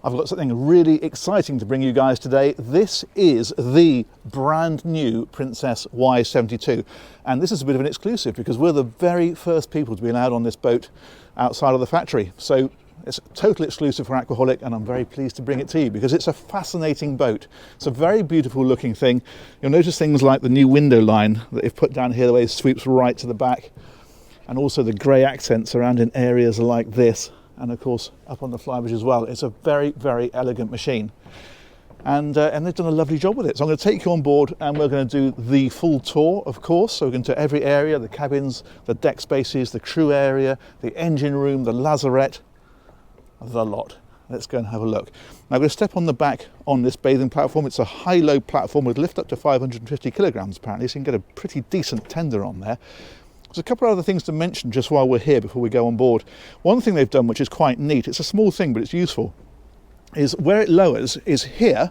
I've got something really exciting to bring you guys today. This is the brand new Princess Y72, and this is a bit of an exclusive because we're the very first people to be allowed on this boat outside of the factory. So it's totally exclusive for AQUAHOLIC, and I'm very pleased to bring it to you because it's a fascinating boat. It's a very beautiful looking thing. You'll notice things like the new window line that they've put down here, the way it sweeps right to the back, and also the grey accents around in areas like this. And of course up on the Flybridge as well. It's a very, very elegant machine, and they've done a lovely job with it. So I'm going to take you on board and we're going to do the full tour, of course. So we're going to every area, the cabins, the deck spaces, the crew area, the engine room, the lazarette, the lot. Let's go and have a look. Now I'm going to step on the back on this bathing platform. It's a high-low platform with lift up to 550 kilograms apparently, so you can get a pretty decent tender on there. There's a couple of other things to mention just while we're here before we go on board. One thing they've done, which is quite neat, it's a small thing but it's useful, is where it lowers is here,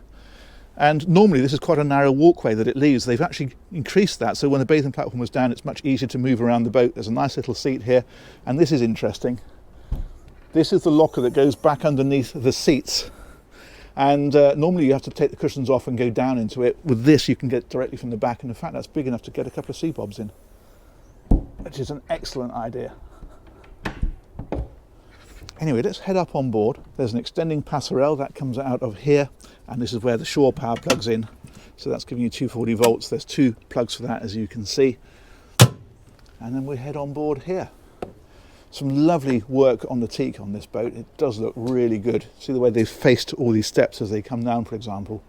and normally this is quite a narrow walkway that it leaves. They've actually increased that, so when the bathing platform was down it's much easier to move around the boat. There's a nice little seat here, and this is interesting. This is the locker that goes back underneath the seats, and normally you have to take the cushions off and go down into it. With this you can get directly from the back, and in fact that's big enough to get a couple of sea bobs in, which is an excellent idea. Anyway, let's head up on board. There's an extending passerelle that comes out of here, and this is where the shore power plugs in. So that's giving you 240 volts. There's two plugs for that, as you can see. And then we head on board here. Some lovely work on the teak on this boat. It does look really good. See the way they've faced all these steps as they come down, for example.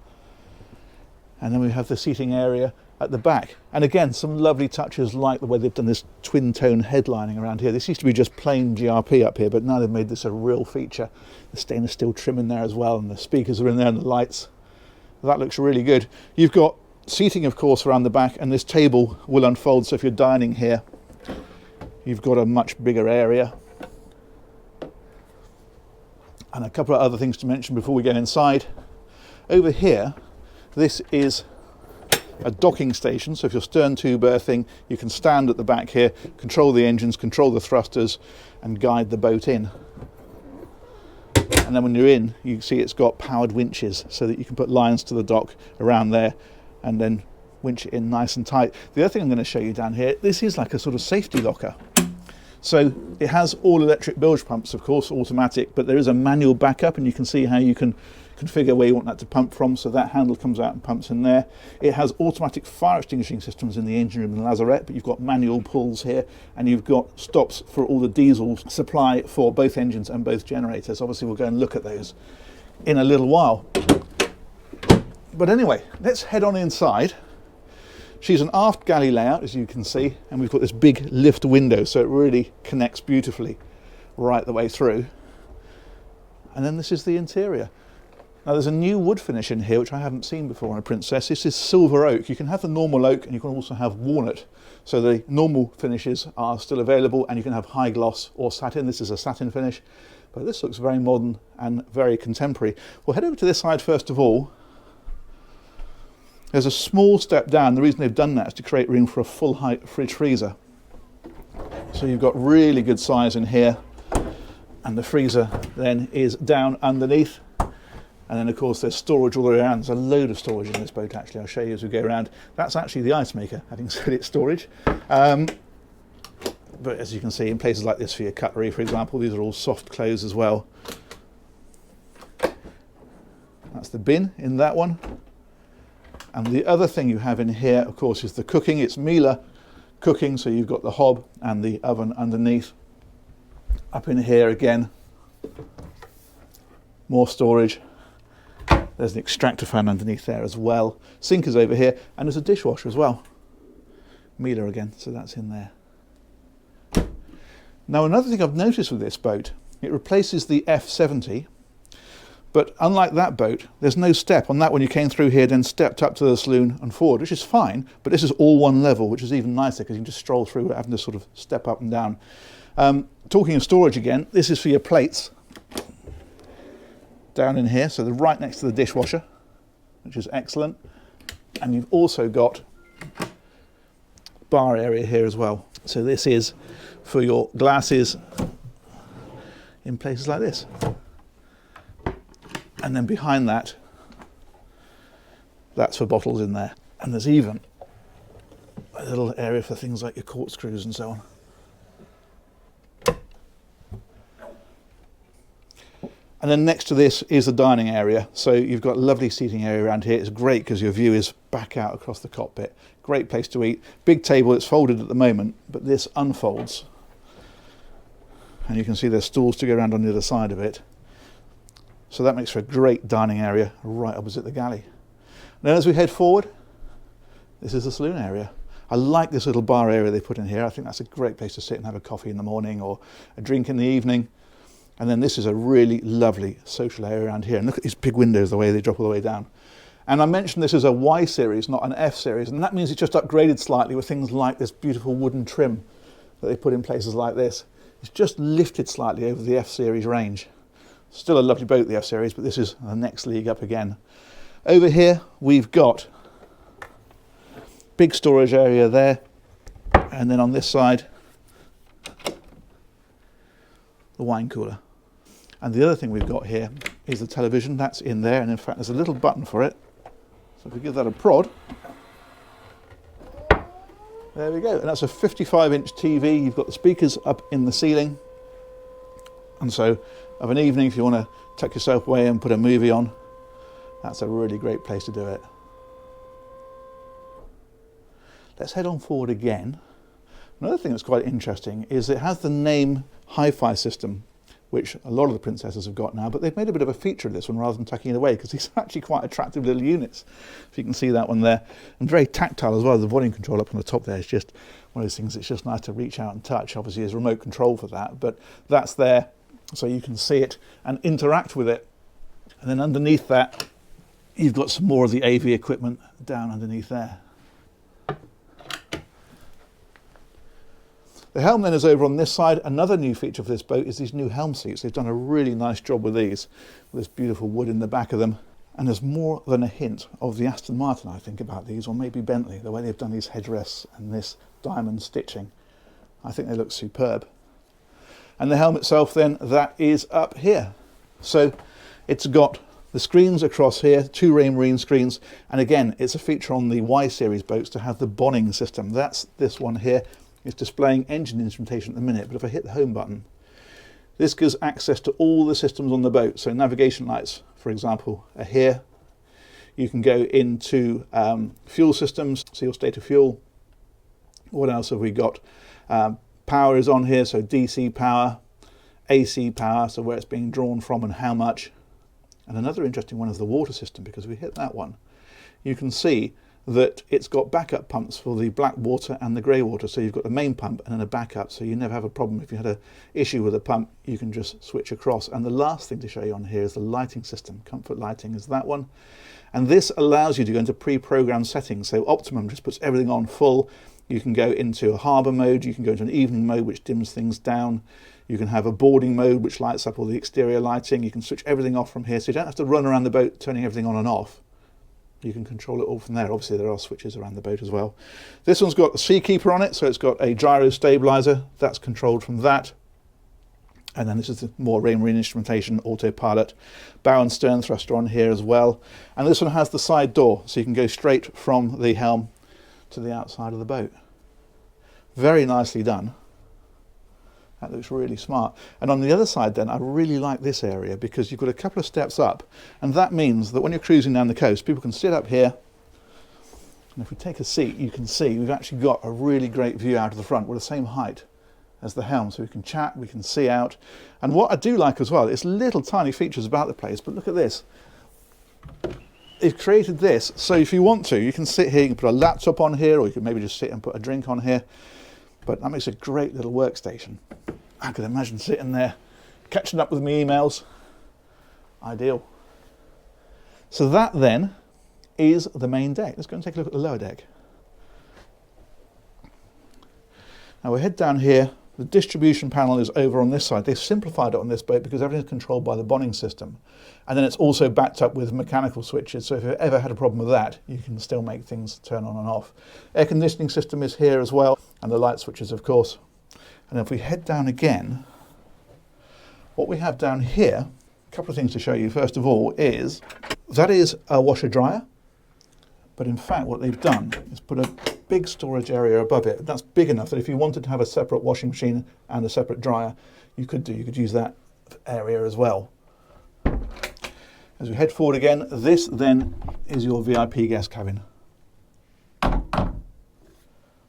And then we have the seating area at the back, and again some lovely touches like the way they've done this twin tone headlining around here. This used to be just plain GRP up here, but now they've made this a real feature. The stainless steel trim in there as well, and the speakers are in there, and the lights. That looks really good. You've got seating of course around the back, and this table will unfold, so if you're dining here you've got a much bigger area. And a couple of other things to mention before we go inside. Over here, this is a docking station, so if you're stern to berthing you can stand at the back here, control the engines, control the thrusters and guide the boat in. And then when you're in you can see it's got powered winches so that you can put lines to the dock around there and then winch it in nice and tight. The other thing I'm going to show you down here, this is like a sort of safety locker. So it has all electric bilge pumps, of course, automatic, but there is a manual backup, and you can see how you can configure where you want that to pump from, so that handle comes out and pumps in there. It has automatic fire extinguishing systems in the engine room and lazarette, but you've got manual pulls here, and you've got stops for all the diesel supply for both engines and both generators. Obviously we'll go and look at those in a little while. But anyway, let's head on inside. She's an aft galley layout, as you can see, and we've got this big lift window, so it really connects beautifully right the way through. And then this is the interior. Now there's a new wood finish in here which I haven't seen before on a Princess. This is silver oak. You can have the normal oak and you can also have walnut. So the normal finishes are still available, and you can have high gloss or satin. This is a satin finish, but this looks very modern and very contemporary. We'll head over to this side first of all. There's a small step down. The reason they've done that is to create room for a full height fridge freezer. So you've got really good size in here, and the freezer then is down underneath. And then of course there's storage all the way around. There's a load of storage in this boat actually. I'll show you as we go around. That's actually the ice maker, having said it's storage. But as you can see, in places like this for your cutlery, for example, these are all soft close as well. That's the bin in that one. And the other thing you have in here, of course, is the cooking. It's Miele cooking, so you've got the hob and the oven underneath. Up in here again, more storage. There's an extractor fan underneath there as well. Sink is over here, and there's a dishwasher as well. Miele again, so that's in there. Now another thing I've noticed with this boat, it replaces the F70. But unlike that boat, there's no step. On that one you came through here, then stepped up to the saloon and forward, which is fine, but this is all one level, which is even nicer because you can just stroll through without having to sort of step up and down. Talking of storage again, this is for your plates down in here, so they're right next to the dishwasher, which is excellent. And you've also got bar area here as well. So this is for your glasses in places like this. And then behind that, that's for bottles in there. And there's even a little area for things like your corkscrews and so on. And then next to this is the dining area. So you've got a lovely seating area around here. It's great because your view is back out across the cockpit. Great place to eat. Big table, it's folded at the moment, but this unfolds. And you can see there's stools to go around on the other side of it. So that makes for a great dining area right opposite the galley. Then as we head forward, this is the saloon area. I like this little bar area they put in here. I think that's a great place to sit and have a coffee in the morning or a drink in the evening. And then this is a really lovely social area around here. And look at these big windows, the way they drop all the way down. And I mentioned this is a Y series, not an F series. And that means it's just upgraded slightly with things like this beautiful wooden trim that they put in places like this. It's just lifted slightly over the F series range. Still a lovely boat, the F series, but this is the next league up again. Over here, we've got big storage area there. And then on this side, the wine cooler. And the other thing we've got here is the television. That's in there, and in fact there's a little button for it. So if we give that a prod, there we go. And that's a 55-inch TV. You've got the speakers up in the ceiling. And so of an evening, if you want to tuck yourself away and put a movie on, that's a really great place to do it. Let's head on forward again. Another thing that's quite interesting is it has the name hi-fi system, which a lot of the Princesses have got now, but they've made a bit of a feature of this one rather than tucking it away, because these are actually quite attractive little units. If you can see that one there, and very tactile as well. The volume control up on the top there is just one of those things that's just nice to reach out and touch. Obviously there's remote control for that, but that's there so you can see it and interact with it. And then underneath that, you've got some more of the AV equipment down underneath there. The helm then is over on this side. Another new feature for this boat is these new helm seats. They've done a really nice job with these, with this beautiful wood in the back of them. And there's more than a hint of the Aston Martin, I think, about these, or maybe Bentley, the way they've done these headrests and this diamond stitching. I think they look superb. And the helm itself then, that is up here. So it's got the screens across here, two Raymarine screens, and again, it's a feature on the Y series boats to have the bonning system. That's this one here. It's displaying engine instrumentation at the minute, but if I hit the home button, this gives access to all the systems on the boat. So navigation lights, for example, are here. You can go into fuel systems, so your state of fuel. What else have we got? Power is on here, so DC power, AC power, so where it's being drawn from and how much. And another interesting one is the water system, because if we hit that one, you can see that it's got backup pumps for the black water and the grey water. So you've got a main pump and then a backup, so you never have a problem. If you had an issue with a pump, you can just switch across. And the last thing to show you on here is the lighting system. Comfort lighting is that one. And this allows you to go into pre-programmed settings. So Optimum just puts everything on full. You can go into a harbour mode, you can go into an evening mode which dims things down. You can have a boarding mode which lights up all the exterior lighting. You can switch everything off from here, so you don't have to run around the boat turning everything on and off. You can control it all from there. Obviously there are switches around the boat as well. This one's got a Seakeeper on it, so it's got a gyro stabilizer. That's controlled from that. And then this is the more Raymarine instrumentation, autopilot. Bow and stern thruster on here as well. And this one has the side door, so you can go straight from the helm to the outside of the boat. Very nicely done. That looks really smart. And on the other side then, I really like this area because you've got a couple of steps up, and that means that when you're cruising down the coast, people can sit up here, and if we take a seat, you can see we've actually got a really great view out of the front. We're the same height as the helm, so we can chat, we can see out. And what I do like as well is little tiny features about the place, but look at this. They've created this, so if you want to, you can sit here, you can put a laptop on here, or you can maybe just sit and put a drink on here. But that makes a great little workstation. I could imagine sitting there, catching up with my emails. Ideal. So that then is the main deck. Let's go and take a look at the lower deck. Now we head down here. The distribution panel is over on this side. They've simplified it on this boat because everything's controlled by the bonning system. And then it's also backed up with mechanical switches. So if you've ever had a problem with that, you can still make things turn on and off. Air conditioning system is here as well. And the light switches, of course. And if we head down again, what we have down here A couple of things to show you. First of all is, that is a washer dryer, but in fact what they've done is put a big storage area above it. That's big enough that if you wanted to have a separate washing machine and a separate dryer, you could use that area as well. As we head forward again, this then is your VIP guest cabin.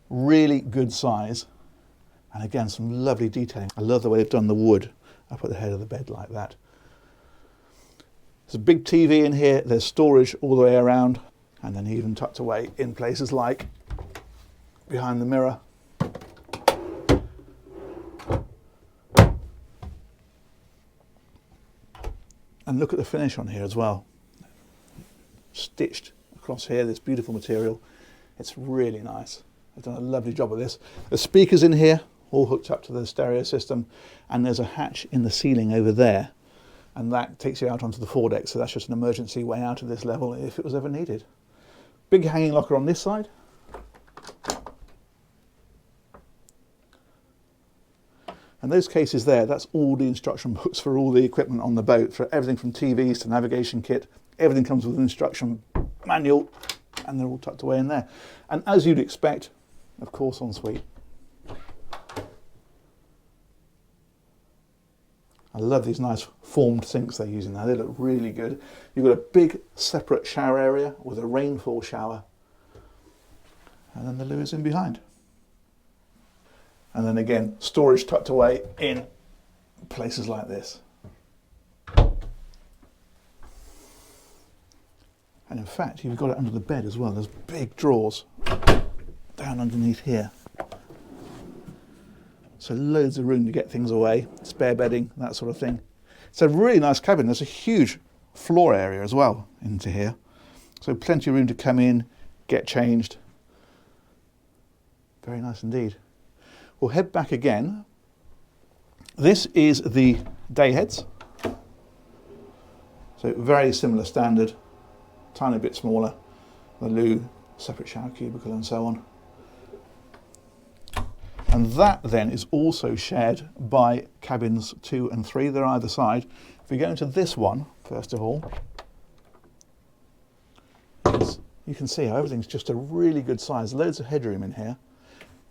Really good size, and again some lovely detailing. I love the way they've done the wood up at the head of the bed like that. There's a big TV in here, there's storage all the way around, and then even tucked away in places like behind the mirror. And look at the finish on here as well. Stitched across here, this beautiful material. It's really nice. They've done a lovely job of this. There's speakers in here, all hooked up to the stereo system, and there's a hatch in the ceiling over there, and that takes you out onto the foredeck, so that's just an emergency way out of this level if it was ever needed. Big hanging locker on this side. And those cases there, that's all the instruction books for all the equipment on the boat, for everything from TVs to navigation kit. Everything comes with an instruction manual, and they're all tucked away in there. And as you'd expect, of course, en suite. I love these nice formed sinks they're using now. They look really good. You've got a big separate shower area with a rainfall shower. And then the loo is in behind. And then again, storage tucked away in places like this. And in fact, you've got it under the bed as well. There's big drawers down underneath here. So loads of room to get things away, spare bedding, that sort of thing. It's a really nice cabin. There's a huge floor area as well into here. So plenty of room to come in, get changed. Very nice indeed. We'll head back again. This is the day heads. So very similar standard, tiny bit smaller. The loo, separate shower cubicle and so on. And that then is also shared by cabins 2 and 3. They're either side. If we go into this one, first of all, you can see how everything's just a really good size. Loads of headroom in here.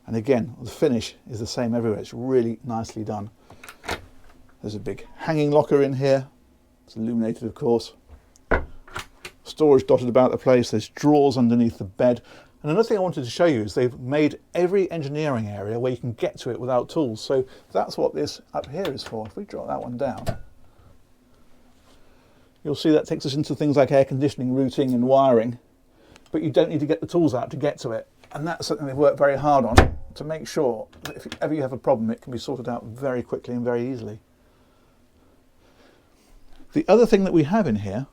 And again, the finish is the same everywhere. It's really nicely done. There's a big hanging locker in here. It's illuminated, of course. Storage dotted about the place. There's drawers underneath the bed. And another thing I wanted to show you is they've made every engineering area where you can get to it without tools. So that's what this up here is for. If we drop that one down, you'll see that takes us into things like air conditioning, routing and wiring, but you don't need to get the tools out to get to it. And that's something they've worked very hard on to make sure that if ever you have a problem, it can be sorted out very quickly and very easily. The other thing that we have in here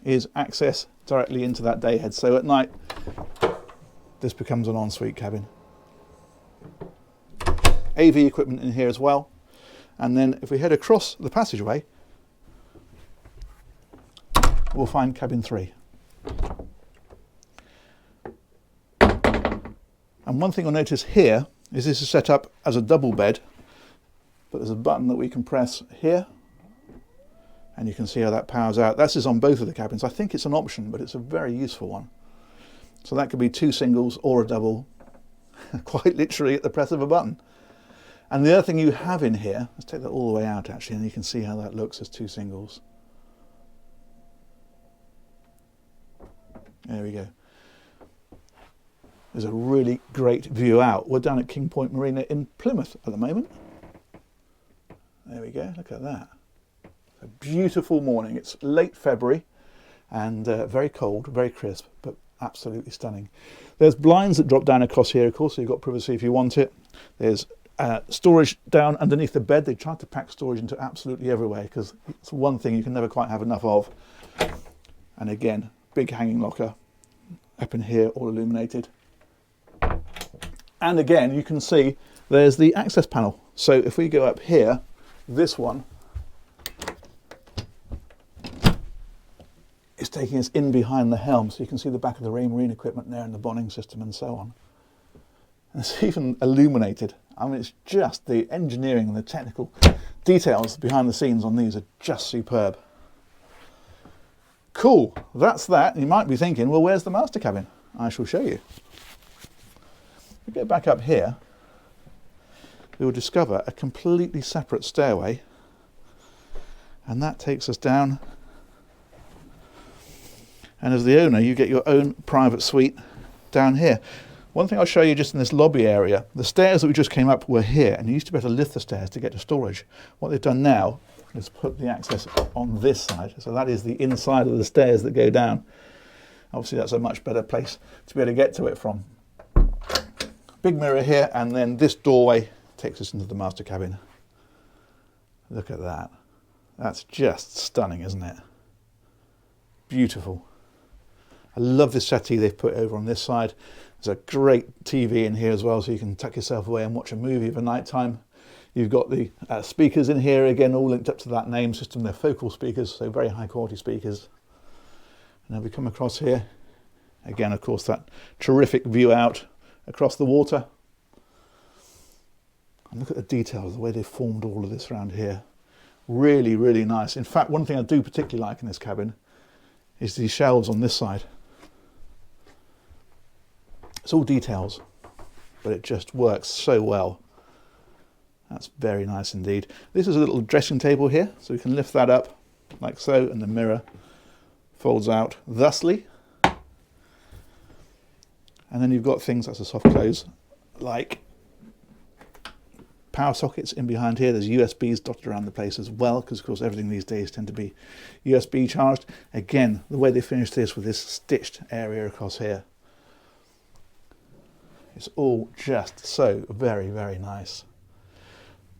is access directly into that day head. So at night, this becomes an ensuite cabin. AV equipment in here as well. And then if we head across the passageway, we'll find cabin 3. And one thing you'll notice here is this is set up as a double bed, but there's a button that we can press here, and you can see how that powers out. This is on both of the cabins. I think it's an option, but it's a very useful one. So that could be 2 singles or a double, quite literally at the press of a button. And the other thing you have in here, let's take that all the way out actually, and you can see how that looks as 2 singles. There we go. There's a really great view out. We're down at King Point Marina in Plymouth at the moment. There we go, look at that. It's a beautiful morning. It's late February and very cold, very crisp, but absolutely stunning. There's blinds that drop down across here, of course, so you've got privacy if you want it. There's storage down underneath the bed. They tried to pack storage into absolutely everywhere because it's one thing you can never quite have enough of. And again, big hanging locker up in here, all illuminated. And again, you can see there's the access panel. So if we go up here, this one is taking us in behind the helm, so you can see the back of the marine equipment there and the bonding system and so on. And it's even illuminated. I mean, it's just the engineering and the technical details behind the scenes on these are just superb. Cool, that's that. You might be thinking, well, where's the master cabin? I shall show you. If we go back up here, we will discover a completely separate stairway, and that takes us down. And as the owner, you get your own private suite down here. One thing I'll show you just in this lobby area, the stairs that we just came up were here, and you used to be able to lift the stairs to get to storage. What they've done now is put the access on this side, so that is the inside of the stairs that go down. Obviously that's a much better place to be able to get to it from. Big mirror here, and then this doorway takes us into the master cabin. Look at that. That's just stunning, isn't it? Beautiful. I love this settee they've put over on this side. There's a great TV in here as well, so you can tuck yourself away and watch a movie for night time. You've got the speakers in here, again, all linked up to that name system. They're focal speakers, so very high quality speakers. And then we come across here. Again, of course, that terrific view out across the water. And look at the details, the way they've formed all of this around here. Really, really nice. In fact, one thing I do particularly like in this cabin is these shelves on this side. It's all details, but it just works so well. That's very nice indeed. This is a little dressing table here, so we can lift that up like so, and the mirror folds out thusly. And then you've got things, that's a soft close, like power sockets in behind here. There's USBs dotted around the place as well, because of course everything these days tend to be USB charged. Again, the way they finished this with this stitched area across here, it's all just so very, very nice.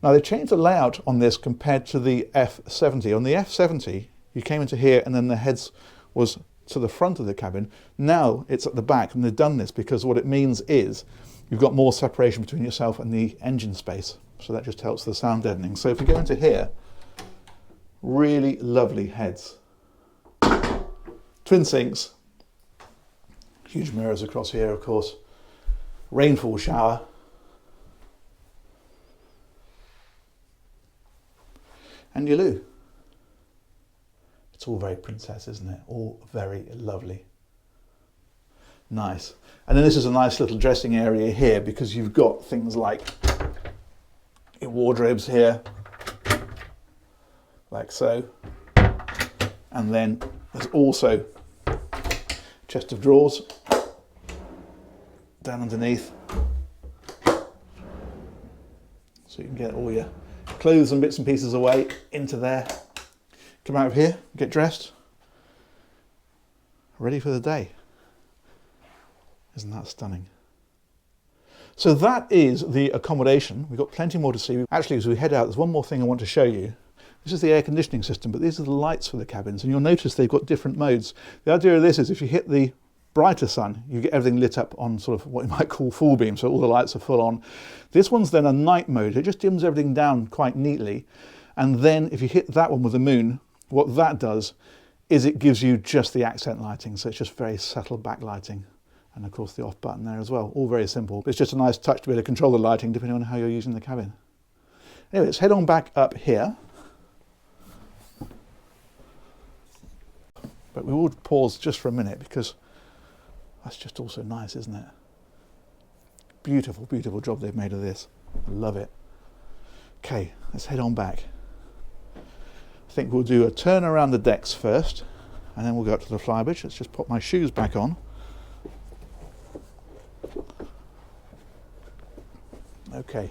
Now they've changed the layout on this compared to the F70. On the F70, you came into here and then the heads was to the front of the cabin. Now it's at the back, and they've done this because what it means is you've got more separation between yourself and the engine space. So that just helps the sound deadening. So if you go into here, really lovely heads. Twin sinks, huge mirrors across here, of course. Rainfall shower. And your loo. It's all very princess, isn't it? All very lovely. Nice. And then this is a nice little dressing area here, because you've got things like your wardrobes here, like so. And then there's also a chest of drawers down underneath, so you can get all your clothes and bits and pieces away into there. Come out of here, get dressed, ready for the day. Isn't that stunning? So that is the accommodation. We've got plenty more to see. Actually, as we head out, there's one more thing I want to show you. This is the air conditioning system, but these are the lights for the cabins, and you'll notice they've got different modes. The idea of this is if you hit the brighter sun, you get everything lit up on sort of what you might call full beam, so all the lights are full on. This one's then a night mode. It just dims everything down quite neatly. And then if you hit that one with the moon, what that does is it gives you just the accent lighting, so it's just very subtle backlighting. And of course the off button there as well, all very simple. It's just a nice touch to be able to control the lighting depending on how you're using the cabin. Anyway, let's head on back up here. But we will pause just for a minute, because that's just also nice, isn't it? Beautiful, beautiful job they've made of this. I love it. Okay, let's head on back. I think we'll do a turn around the decks first, and then we'll go up to the Flybridge. Let's just put my shoes back on. Okay.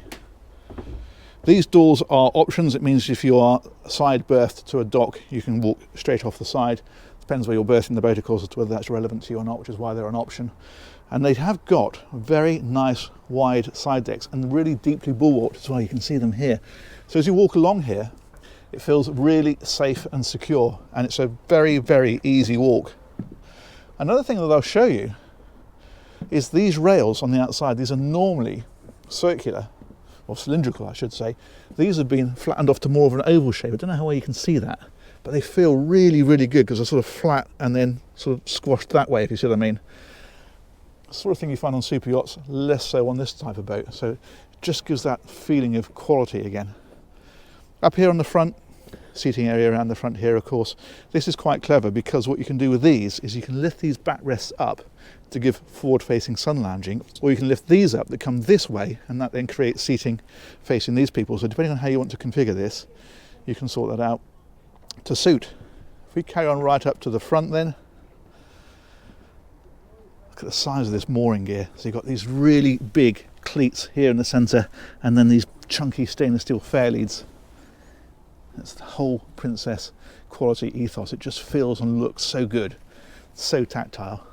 These doors are options. It means if you are side berthed to a dock, you can walk straight off the side. Depends where you're berthing the boat, of course, as to whether that's relevant to you or not, which is why they're an option. And they have got very nice wide side decks and really deeply bulwarked as well. You can see them here. So as you walk along here, it feels really safe and secure, and it's a very, very easy walk. Another thing that I'll show you is these rails on the outside. These are normally circular, or cylindrical I should say. These have been flattened off to more of an oval shape. I don't know how well you can see that, but they feel really, really good because they're sort of flat and then sort of squashed that way, if you see what I mean. The sort of thing you find on super yachts, less so on this type of boat. So it just gives that feeling of quality again. Up here on the front, seating area around the front here, of course. This is quite clever because what you can do with these is you can lift these backrests up to give forward-facing sun lounging, or you can lift these up that come this way, and that then creates seating facing these people. So depending on how you want to configure this, you can sort that out to suit. If we carry on right up to the front then, look at the size of this mooring gear. So you've got these really big cleats here in the centre, and then these chunky stainless steel fairleads. That's the whole Princess quality ethos. It just feels and looks so good, so tactile.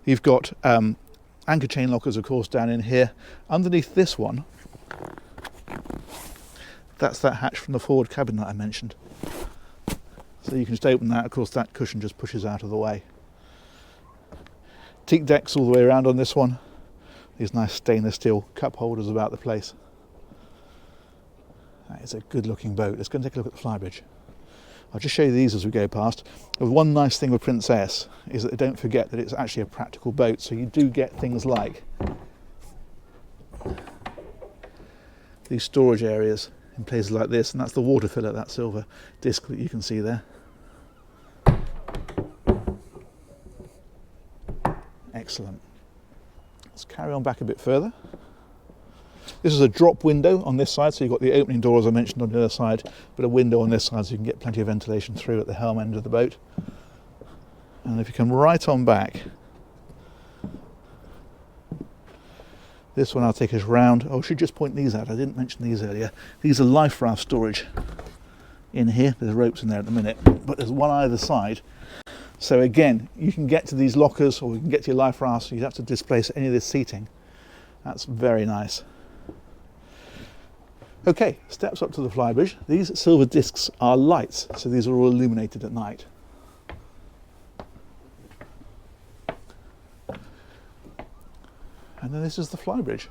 You've got anchor chain lockers, of course, down in here. Underneath this one, that's that hatch from the forward cabin that I mentioned. So you can just open that. Of course, that cushion just pushes out of the way. Teak decks all the way around on this one. These nice stainless steel cup holders about the place. That is a good looking boat. Let's go and take a look at the Flybridge. I'll just show you these as we go past. The one nice thing with Princess is that they don't forget that it's actually a practical boat, so you do get things like these storage areas in places like this, and that's the water filler, that silver disc that you can see there. Excellent. Let's carry on back a bit further. This is a drop window on this side, so you've got the opening door as I mentioned on the other side, but a window on this side so you can get plenty of ventilation through at the helm end of the boat. And if you come right on back, this one I'll take us round. Oh, I should just point these out, I didn't mention these earlier. These are life raft storage in here. There's ropes in there at the minute, but there's one either side. So again, you can get to these lockers, or you can get to your life raft, so you don't have to displace any of this seating. That's very nice. Okay, steps up to the Flybridge. These silver discs are lights, so these are all illuminated at night. And then this is the Flybridge.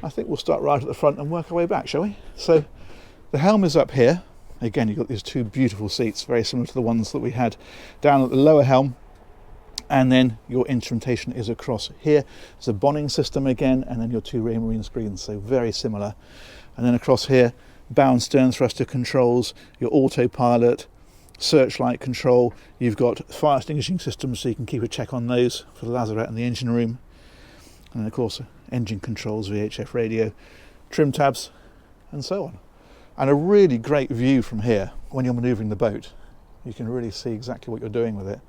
I think we'll start right at the front and work our way back, shall we? So the helm is up here. Again, you've got these two beautiful seats, very similar to the ones that we had down at the lower helm. And then your instrumentation is across here. It's a bonning system again, and then your two Raymarine screens, so very similar. And then across here, bow and stern thruster controls, your autopilot, searchlight control. You've got fire extinguishing systems, so you can keep a check on those for the lazarette and the engine room. And then of course, engine controls, VHF radio, trim tabs, and so on. And a really great view from here when you're manoeuvring the boat. You can really see exactly what you're doing with it.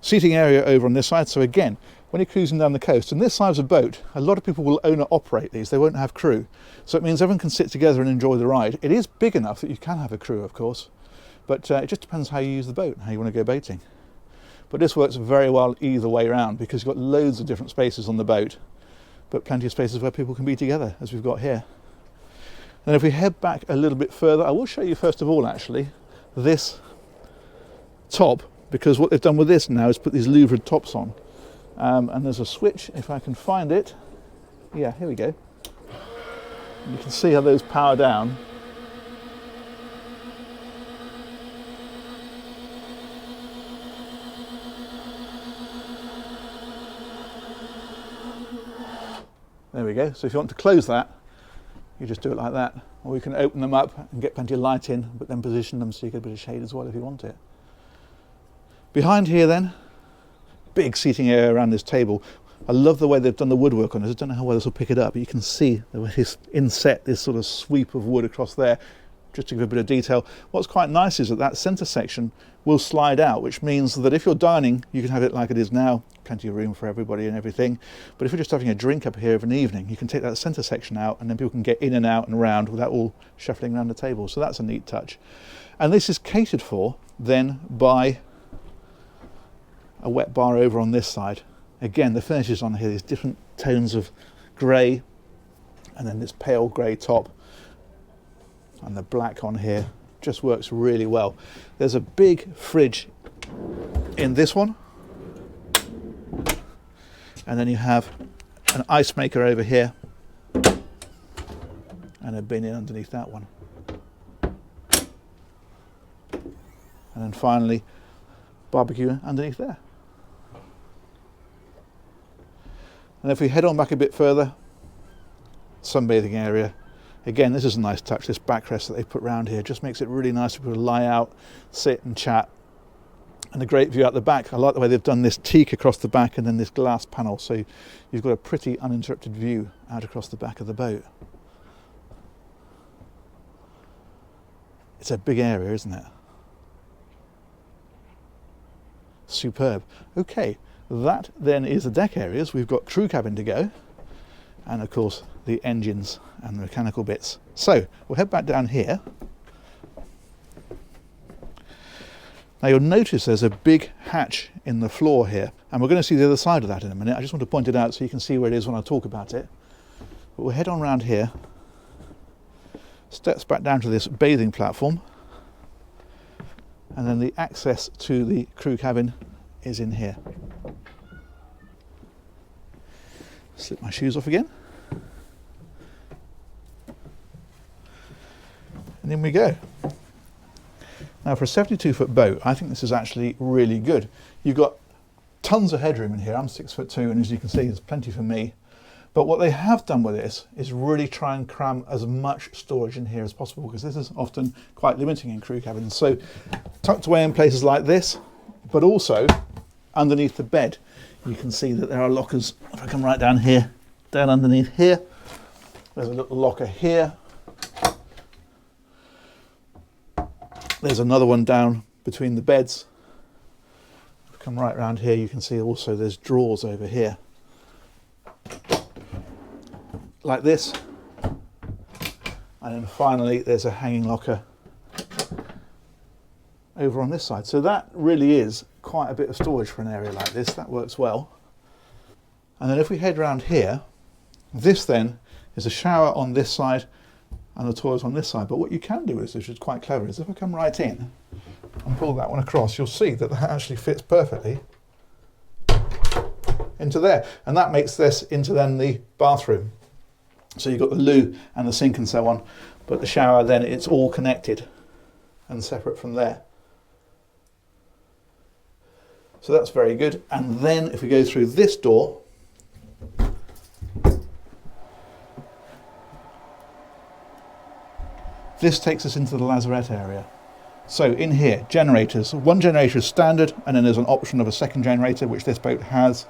Seating area over on this side, so again, when you're cruising down the coast, and this size of boat, a lot of people will own or operate these, they won't have crew. So it means everyone can sit together and enjoy the ride. It is big enough that you can have a crew, of course, but it just depends how you use the boat and how you want to go boating. But this works very well either way around, because you've got loads of different spaces on the boat, but plenty of spaces where people can be together, as we've got here. And if we head back a little bit further, I will show you first of all, actually, this top, because what they've done with this now is put these louvered tops on. And there's a switch, if I can find it. Yeah, here we go. You can see how those power down. There we go. So if you want to close that, you just do it like that. Or you can open them up and get plenty of light in, but then position them so you get a bit of shade as well if you want it. Behind here then, big seating area around this table. I love the way they've done the woodwork on this. I don't know how well this will pick it up, but you can see the way it's inset this sort of sweep of wood across there, just to give a bit of detail. What's quite nice is that that centre section will slide out, which means that if you're dining, you can have it like it is now, plenty of room for everybody and everything. But if you're just having a drink up here of an evening, you can take that centre section out, and then people can get in and out and around without all shuffling around the table. So that's a neat touch. And this is catered for then by a wet bar over on this side. Again, the finishes on here, these different tones of grey, and then this pale grey top, and the black on here just works really well. There's a big fridge in this one, and then you have an ice maker over here, and a bin in underneath that one. And then finally, barbecue underneath there. And if we head on back a bit further, sunbathing area, Again, this is a nice touch, this backrest that they put around here just makes it really nice for people to lie out, sit and chat. And a great view out the back. I like the way they've done this teak across the back and then this glass panel, so you've got a pretty uninterrupted view out across the back of the boat. It's a big area, isn't it? Superb. Okay, that then is the deck areas. We've got crew cabin to go, and of course the engines and the mechanical bits. So we'll head back down here. Now you'll notice there's a big hatch in the floor here, and we're going to see the other side of that in a minute. I just want to point it out so you can see where it is when I talk about it. But we'll head on round here, steps back down to this bathing platform, and then the access to the crew cabin is in here. Slip my shoes off again. And in we go. Now for a 72-foot boat, I think this is actually really good. You've got tons of headroom in here. I'm 6'2", and as you can see, there's plenty for me. But what they have done with this is really try and cram as much storage in here as possible, because this is often quite limiting in crew cabins. So tucked away in places like this, but also underneath the bed, you can see that there are lockers. If I come right down here, down underneath here, there's a little locker here. There's another one down between the beds. If I come right around here, you can see also there's drawers over here. Like this. And then finally there's a hanging locker over on this side. So that really is quite a bit of storage for an area like this. That works well. And then if we head around here, this then is a shower on this side and the toilet on this side. But what you can do is, which is quite clever, is if I come right in and pull that one across, you'll see that that actually fits perfectly into there. And that makes this into then the bathroom. So you've got the loo and the sink and so on, but the shower then, it's all connected and separate from there. So that's very good. And then if we go through this door, this takes us into the lazarette area. So in here, generators. One generator is standard, and then there's an option of a second generator, which this boat has.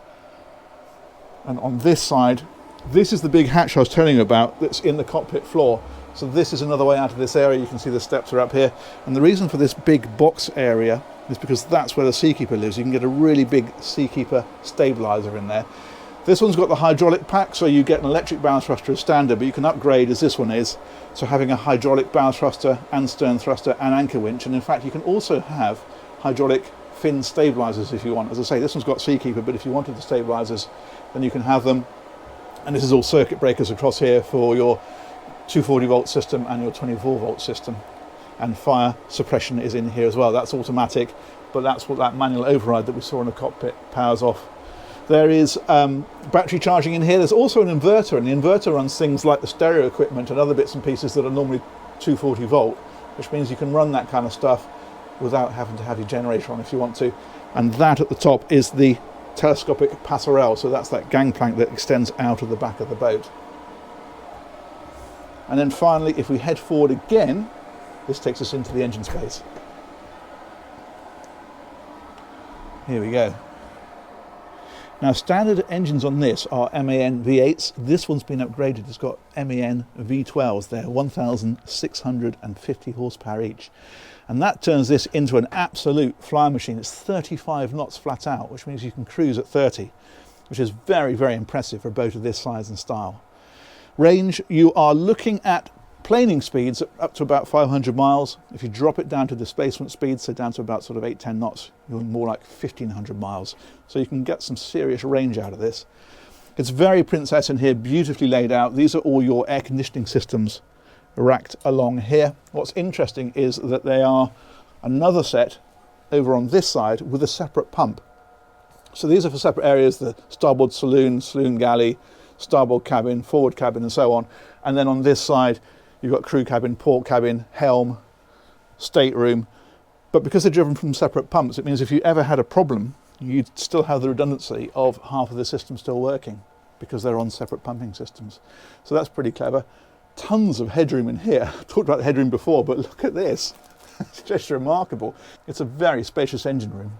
And on this side, this is the big hatch I was telling you about that's in the cockpit floor. So this is another way out of this area. You can see the steps are up here. And the reason for this big box area is because that's where the seakeeper lives. You can get a really big seakeeper stabilizer in there. This one's got the hydraulic pack, so you get an electric bow thruster as standard, but you can upgrade as this one is. So having a hydraulic bow thruster and stern thruster and anchor winch. And in fact, you can also have hydraulic fin stabilizers if you want. As I say, this one's got seakeeper, but if you wanted the stabilizers, then you can have them. And this is all circuit breakers across here for your 240 volt system and your 24 volt system. And fire suppression is in here as well. That's automatic, but that's what that manual override that we saw in the cockpit powers off. There is battery charging in here. There's also an inverter, and the inverter runs things like the stereo equipment and other bits and pieces that are normally 240 volt, which means you can run that kind of stuff without having to have your generator on if you want to. And that at the top is the telescopic passerelle, so that's that gangplank that extends out of the back of the boat. And then finally, if we head forward again, this takes us into the engine space. Here we go. Now, standard engines on this are MAN V8s. This one's been upgraded. It's got MAN V12s there, 1,650 horsepower each. And that turns this into an absolute flying machine. It's 35 knots flat out, which means you can cruise at 30, which is very, very impressive for a boat of this size and style. Range, you are looking at planing speeds up to about 500 miles. If you drop it down to displacement speeds, so down to about sort of 8-10 knots, you're more like 1,500 miles. So you can get some serious range out of this. It's very princess in here, beautifully laid out. These are all your air conditioning systems racked along here. What's interesting is that they are another set over on this side with a separate pump. So these are for separate areas, the starboard saloon, saloon galley, starboard cabin, forward cabin and so on. And then on this side, you've got crew cabin, port cabin, helm, stateroom. But because they're driven from separate pumps, it means if you ever had a problem, you'd still have the redundancy of half of the system still working because they're on separate pumping systems. So that's pretty clever. tons of headroom in here. I talked about the headroom before, but look at this. It's just remarkable. It's a very spacious engine room.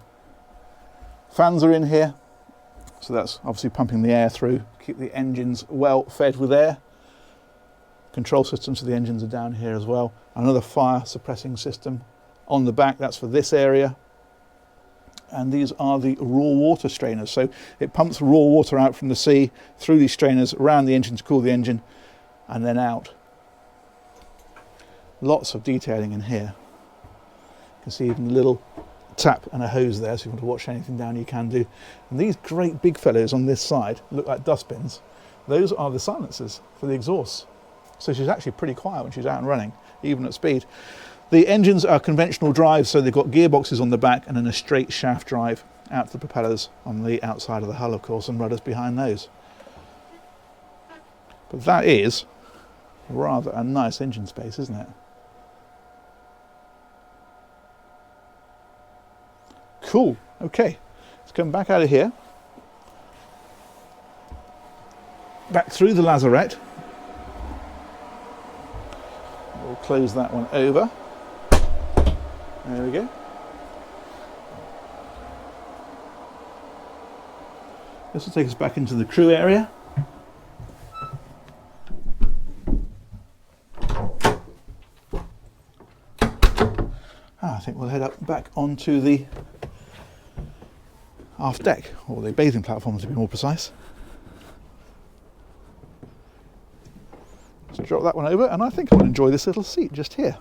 Fans are in here, so that's obviously pumping the air through, keep the engines well fed with air. Control systems for the engines are down here as well. Another fire suppressing system on the back, that's for this area. And these are the raw water strainers. So it pumps raw water out from the sea through these strainers around the engine to cool the engine and then out. Lots of detailing in here. You can see even a little tap and a hose there, so if you want to wash anything down you can do. And these great big fellows on this side look like dustbins. Those are the silencers for the exhausts. So she's actually pretty quiet when she's out and running, even at speed. The engines are conventional drive, so they've got gearboxes on the back and then a straight shaft drive out to the propellers on the outside of the hull, of course, and rudders behind those. But that is rather a nice engine space, isn't it? Cool. Okay, let's come back out of here, back through the lazarette. We'll close that one over. There we go. This will take us back into the crew area. I think we'll head up back onto the aft deck, or the bathing platform to be more precise. So drop that one over, and I think I'll enjoy this little seat just here.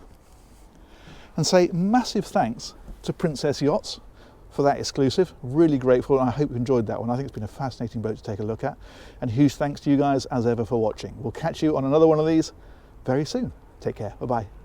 And say massive thanks to Princess Yachts for that exclusive. Really grateful, and I hope you enjoyed that one. I think it's been a fascinating boat to take a look at. And huge thanks to you guys as ever for watching. We'll catch you on another one of these very soon. Take care. Bye-bye.